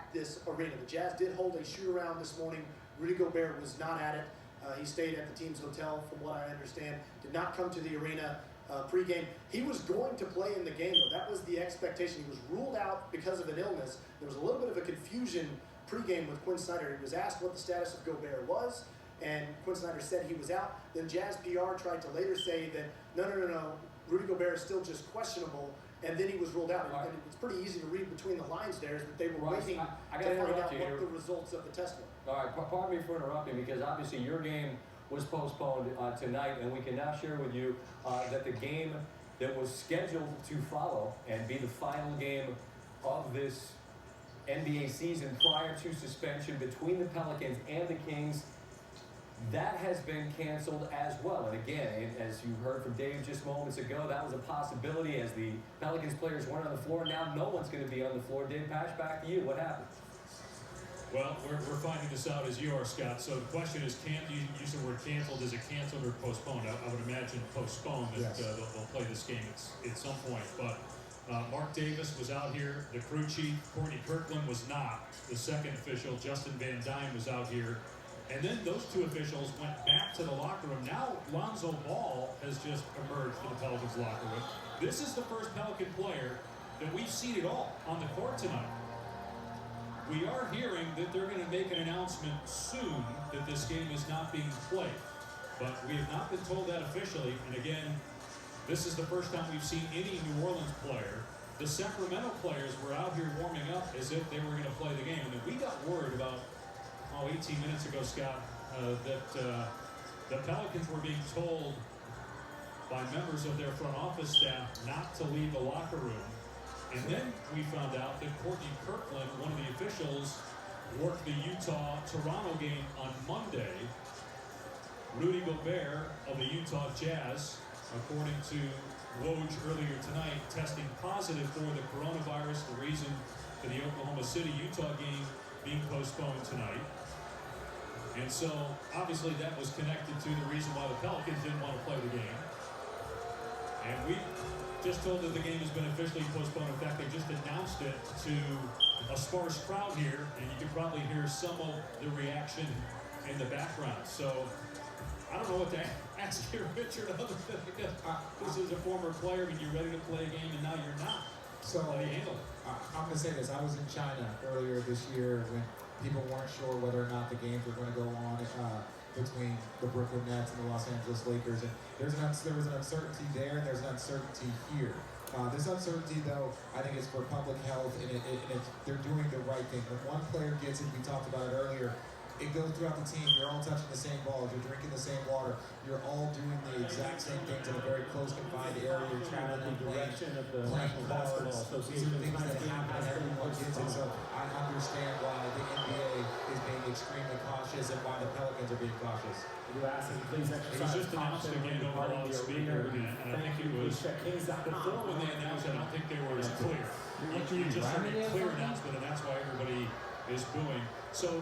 packed this arena. The Jazz did hold a shoot-around this morning. Rudy Gobert was not at it. He stayed at the team's hotel, from what I understand. Did not come to the arena pregame. He was going to play in the game, though. That was the expectation. He was ruled out because of an illness. There was a little bit of a confusion pregame with Quinn Snyder. He was asked what the status of Gobert was, and Quinn Snyder said he was out. Then Jazz PR tried to later say that, no, Rudy Gobert is still just questionable, and then he was ruled out. And it's pretty easy to read between the lines there, is that they were waiting to find out what the results of the test were. All right, pardon me for interrupting, because obviously your game was postponed tonight, and we can now share with you that the game that was scheduled to follow and be the final game of this NBA season prior to suspension between the Pelicans and the Kings, that has been canceled as well. And again, as you heard from Dave just moments ago, that was a possibility as the Pelicans players weren't on the floor. Now no one's going to be on the floor. Dave Pash, back to you. What happened? Well, we're finding this out as you are, Scott. So the question is, you use the word canceled. Is it canceled or postponed? I would imagine postponed. That Yes. They'll play this game at some point. But Mark Davis was out here. The crew chief, Courtney Kirkland, was not. The second official, Justin Van Dyne, was out here. And then those two officials went back to the locker room. Now Lonzo Ball has just emerged from the Pelicans locker room. This is the first Pelican player that we've seen at all on the court tonight. We are hearing that they're going to make an announcement soon that this game is not being played. But we have not been told that officially. And again, this is the first time we've seen any New Orleans player. The Sacramento players were out here warming up as if they were going to play the game. And then we got word about 18 minutes ago, Scott, that the Pelicans were being told by members of their front office staff not to leave the locker room. And then we found out that Courtney Kirkland, one of the officials, worked the Utah-Toronto game on Monday. Rudy Gobert of the Utah Jazz, according to Woj earlier tonight, testing positive for the coronavirus, the reason for the Oklahoma City-Utah game being postponed tonight. And so, obviously, that was connected to the reason why the Pelicans didn't want to play the game. And we just told that the game has been officially postponed. In fact, they just announced it to a sparse crowd here, and you can probably hear some of the reaction in the background. So, I don't know what to ask you, Richard, other than because this is a former player, and you're ready to play a game, and now you're not. So, how do you handle it? I'm going to say this. I was in China earlier this year when people weren't sure whether or not the games were going to go on between the Brooklyn Nets and the Los Angeles Lakers. And there was an uncertainty there, and there's an uncertainty here. This uncertainty, though, I think is for public health, and they're doing the right thing. When one player gets it, we talked about it earlier, it goes throughout the team. You're all touching the same balls. You're drinking the same water. You're all doing the exact same things in a very close, confined area. You're traveling and playing cards. These are things that happen, and everyone gets it. So I understand why the NBA is being extremely cautious and why the Pelicans are being cautious. It was just announced again over a loudspeaker, and I think it was before when they announced it. I don't think they were as clear. You just heard a clear announcement, and that's why everybody is booing. So